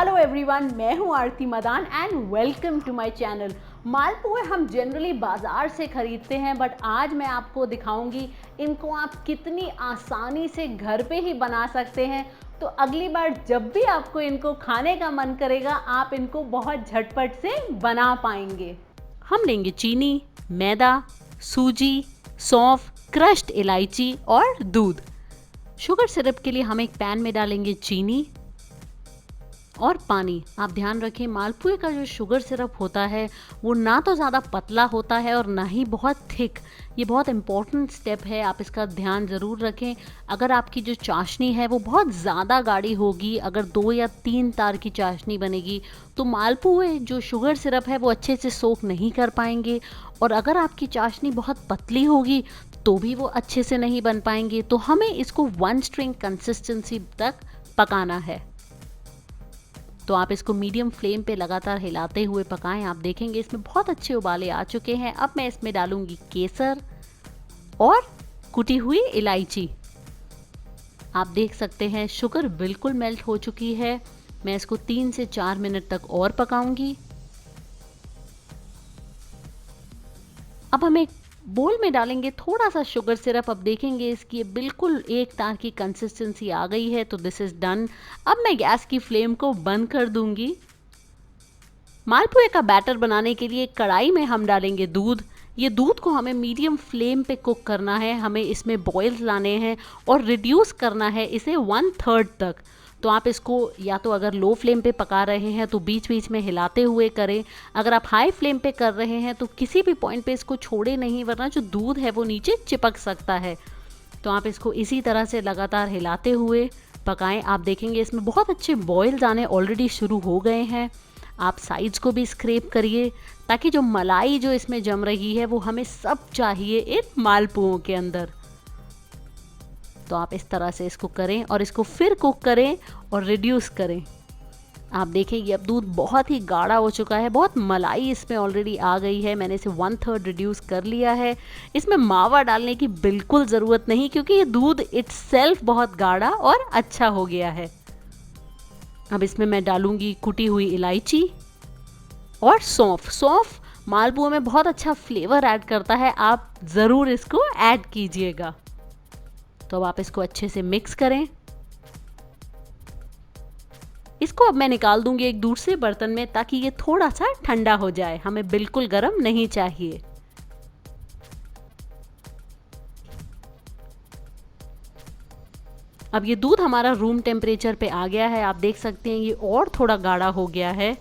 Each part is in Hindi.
हेलो एवरीवन, मैं हूं Aarti Madan and welcome to my channel. मालपुए हम जनरली बाज़ार से ख़रीदते हैं, बट आज मैं आपको दिखाऊंगी इनको आप कितनी आसानी से घर पे ही बना सकते हैं। तो अगली बार जब भी आपको इनको खाने का मन करेगा, आप इनको बहुत झटपट से बना पाएंगे। हम लेंगे चीनी, मैदा, सूजी, सौंफ, क्रश्ड इलायची और दूध। शुगर सिरप के लिए हम एक पैन में डालेंगे चीनी और पानी। आप ध्यान रखें, मालपुए का जो शुगर सिरप होता है वो ना तो ज़्यादा पतला होता है और ना ही बहुत थिक। ये बहुत इंपॉर्टेंट स्टेप है, आप इसका ध्यान ज़रूर रखें। अगर आपकी जो चाशनी है वो बहुत ज़्यादा गाढ़ी होगी, अगर 2 या 3 तार की चाशनी बनेगी तो मालपुए जो शुगर सिरप है वो अच्छे से सोख नहीं कर पाएंगे। और अगर आपकी चाशनी बहुत पतली होगी तो भी वो अच्छे से नहीं बन पाएंगे। तो हमें इसको 1 स्ट्रिंग कंसिस्टेंसी तक पकाना है। तो आप इसको मीडियम फ्लेम पे लगातार हिलाते हुए पकाएं। आप देखेंगे इसमें बहुत अच्छे उबाले आ चुके हैं। अब मैं इसमें डालूंगी केसर और कुटी हुई इलायची। आप देख सकते हैं शुगर बिल्कुल मेल्ट हो चुकी है। मैं इसको 3 से 4 मिनट तक और पकाऊंगी। अब हम एक बोल में डालेंगे थोड़ा सा शुगर सिरप। अब देखेंगे इसकी बिल्कुल एक तार की कंसिस्टेंसी आ गई है, तो दिस इज डन। अब मैं गैस की फ्लेम को बंद कर दूंगी। मालपुए का बैटर बनाने के लिए कढ़ाई में हम डालेंगे दूध। ये दूध को हमें मीडियम फ्लेम पे कुक करना है। हमें इसमें बॉयल्स लाने हैं और रिड्यूस करना है इसे 1/3 तक। तो आप इसको या तो अगर लो फ्लेम पे पका रहे हैं तो बीच बीच में हिलाते हुए करें। अगर आप हाई फ्लेम पे कर रहे हैं तो किसी भी पॉइंट पे इसको छोड़े नहीं, वरना जो दूध है वो नीचे चिपक सकता है। तो आप इसको इसी तरह से लगातार हिलाते हुए पकाएं। आप देखेंगे इसमें बहुत अच्छे बॉयल्स आने ऑलरेडी शुरू हो गए हैं। आप साइड्स को भी स्क्रैप करिए ताकि जो मलाई जो इसमें जम रही है वो हमें सब चाहिए इन मालपुओं के अंदर। तो आप इस तरह से इसको करें और इसको फिर कुक करें और रिड्यूस करें। आप देखेंगे अब दूध बहुत ही गाढ़ा हो चुका है, बहुत मलाई इसमें ऑलरेडी आ गई है। मैंने इसे 1/3 रिड्यूस कर लिया है। इसमें मावा डालने की बिल्कुल ज़रूरत नहीं, क्योंकि ये दूध इटसेल्फ बहुत गाढ़ा और अच्छा हो गया है। अब इसमें मैं डालूंगी कुटी हुई इलायची और सौंफ। सौंफ मालपुओं में बहुत अच्छा फ्लेवर ऐड करता है, आप ज़रूर इसको ऐड कीजिएगा। तो अब आप इसको अच्छे से मिक्स करें। इसको अब मैं निकाल दूंगी एक दूसरे बर्तन में ताकि ये थोड़ा सा ठंडा हो जाए। हमें बिल्कुल गर्म नहीं चाहिए। अब ये दूध हमारा रूम टेम्परेचर पे आ गया है। आप देख सकते हैं ये और थोड़ा गाढ़ा हो गया है।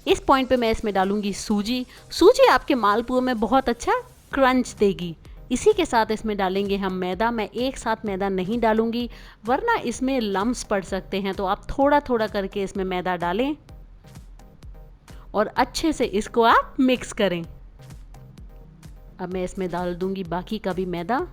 इस पॉइंट पे मैं इसमें डालूंगी सूजी। सूजी आपके मालपुओं में बहुत अच्छा क्रंच देगी। इसी के साथ इसमें डालेंगे हम मैदा। मैं एक साथ मैदा नहीं डालूंगी, वरना इसमें लम्स पड़ सकते हैं। तो आप थोड़ा थोड़ा करके इसमें मैदा डालें और अच्छे से इसको आप मिक्स करें। अब मैं इसमें डाल दूंगी बाकी का भी मैदा।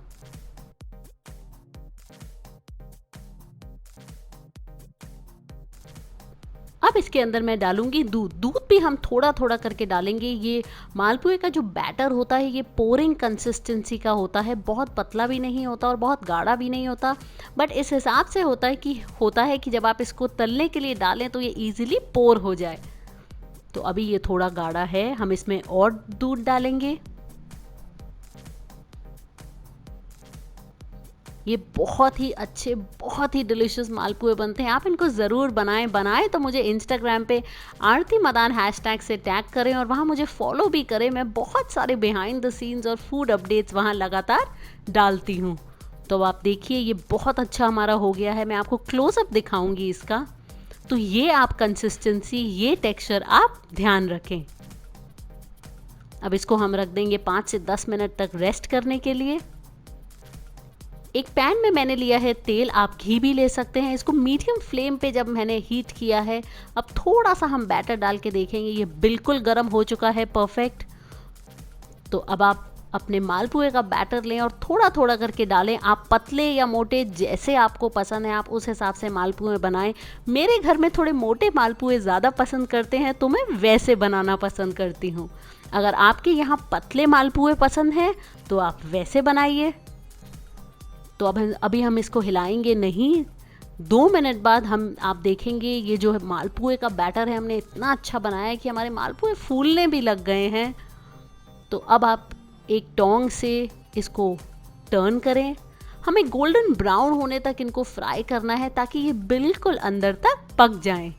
अब इसके अंदर मैं डालूंगी दूध। दूध भी हम थोड़ा थोड़ा करके डालेंगे। ये मालपुए का जो बैटर होता है ये पोरिंग कंसिस्टेंसी का होता है, बहुत पतला भी नहीं होता और बहुत गाढ़ा भी नहीं होता, बट इस हिसाब से होता है कि जब आप इसको तलने के लिए डालें तो ये इजीली पोर हो जाए। तो अभी ये थोड़ा गाढ़ा है, हम इसमें और दूध डालेंगे। ये बहुत ही अच्छे, बहुत ही डिलीशियस मालपुए बनते हैं। आप इनको ज़रूर बनाएं तो मुझे इंस्टाग्राम पे आरती मदान हैशटैग से टैग करें और वहाँ मुझे फॉलो भी करें। मैं बहुत सारे बिहाइंड द सीन्स और फूड अपडेट्स वहाँ लगातार डालती हूँ। तो आप देखिए ये बहुत अच्छा हमारा हो गया है। मैं आपको क्लोजअप दिखाऊंगी इसका। तो ये आप कंसिस्टेंसी, ये टेक्सचर आप ध्यान रखें। अब इसको हम रख देंगे 5 से 10 मिनट तक रेस्ट करने के लिए। एक पैन में मैंने लिया है तेल, आप घी भी ले सकते हैं। इसको मीडियम फ्लेम पे जब मैंने हीट किया है, अब थोड़ा सा हम बैटर डाल के देखेंगे। ये बिल्कुल गर्म हो चुका है, परफेक्ट। तो अब आप अपने मालपुए का बैटर लें और थोड़ा थोड़ा करके डालें। आप पतले या मोटे जैसे आपको पसंद है आप उस हिसाब से मालपुए बनाएं। मेरे घर में थोड़े मोटे मालपुए ज़्यादा पसंद करते हैं तो मैं वैसे बनाना पसंद करती हूँ। अगर आपके यहाँ पतले मालपुए पसंद हैं तो आप वैसे बनाइए। तो अभी हम इसको हिलाएंगे नहीं, 2 मिनट बाद आप देखेंगे ये जो है मालपुए का बैटर है, हमने इतना अच्छा बनाया है कि हमारे मालपुए फूलने भी लग गए हैं। तो अब आप एक टोंग से इसको टर्न करें। हमें गोल्डन ब्राउन होने तक इनको फ्राई करना है ताकि ये बिल्कुल अंदर तक पक जाएं।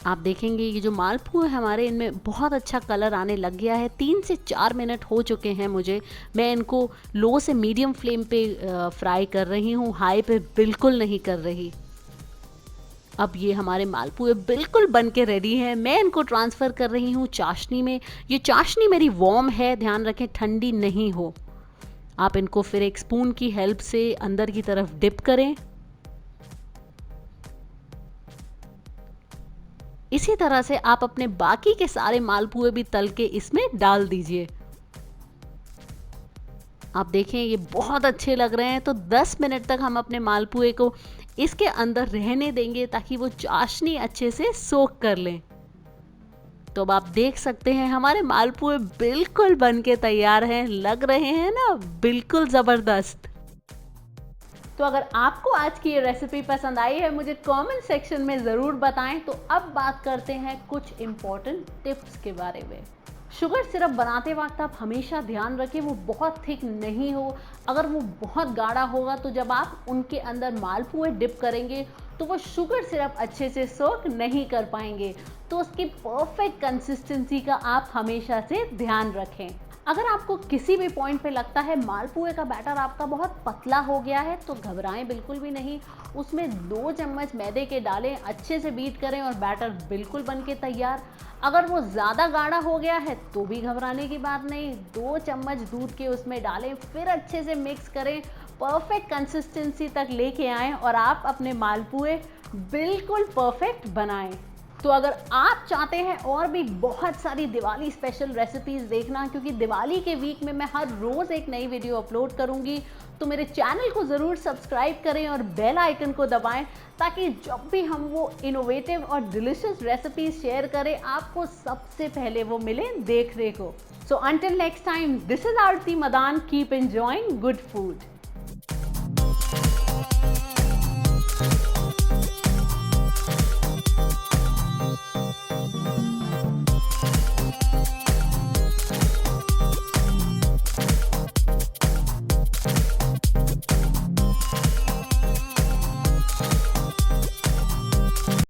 आप देखेंगे ये जो मालपुए हमारे, इनमें बहुत अच्छा कलर आने लग गया है। 3 से 4 मिनट हो चुके हैं मुझे। मैं इनको लो से मीडियम फ्लेम पे फ्राई कर रही हूँ, हाई पे बिल्कुल नहीं कर रही। अब ये हमारे मालपुए बिल्कुल बन के रेडी हैं। मैं इनको ट्रांसफ़र कर रही हूँ चाशनी में। ये चाशनी मेरी वार्म है, ध्यान रखें ठंडी नहीं हो। आप इनको फिर एक स्पून की हेल्प से अंदर की तरफ डिप करें। इसी तरह से आप अपने बाकी के सारे मालपुए भी तल के इसमें डाल दीजिए। आप देखें ये बहुत अच्छे लग रहे हैं। तो 10 मिनट तक हम अपने मालपुए को इसके अंदर रहने देंगे ताकि वो चाशनी अच्छे से सोख कर लें। तो अब आप देख सकते हैं हमारे मालपुए बिल्कुल बन के तैयार हैं। लग रहे हैं ना बिल्कुल ज़बरदस्त। तो अगर आपको आज की ये रेसिपी पसंद आई है मुझे कमेंट सेक्शन में ज़रूर बताएं। तो अब बात करते हैं कुछ इम्पोर्टेंट टिप्स के बारे में। शुगर सिरप बनाते वक्त आप हमेशा ध्यान रखें वो बहुत थिक नहीं हो। अगर वो बहुत गाढ़ा होगा तो जब आप उनके अंदर मालपुए डिप करेंगे तो वो शुगर सिरप अच्छे से सोक नहीं कर पाएंगे। तो उसकी परफेक्ट कंसिस्टेंसी का आप हमेशा से ध्यान रखें। अगर आपको किसी भी पॉइंट पे लगता है मालपुए का बैटर आपका बहुत पतला हो गया है तो घबराएं बिल्कुल भी नहीं। उसमें 2 चम्मच मैदे के डालें, अच्छे से बीट करें और बैटर बिल्कुल बन के तैयार। अगर वो ज़्यादा गाढ़ा हो गया है तो भी घबराने की बात नहीं। 2 चम्मच दूध के उसमें डालें, फिर अच्छे से मिक्स करें, परफेक्ट कंसिस्टेंसी तक लेके आएँ और आप अपने मालपुए बिल्कुल परफेक्ट बनाएं। तो अगर आप चाहते हैं और भी बहुत सारी दिवाली स्पेशल रेसिपीज़ देखना, क्योंकि दिवाली के वीक में मैं हर रोज़ एक नई वीडियो अपलोड करूंगी, तो मेरे चैनल को ज़रूर सब्सक्राइब करें और बेल आइकन को दबाएं ताकि जब भी हम वो इनोवेटिव और डिलीशियस रेसिपीज़ शेयर करें आपको सबसे पहले वो मिले देखने को। So until next time, this is Aarti Madan, keep enjoying good food.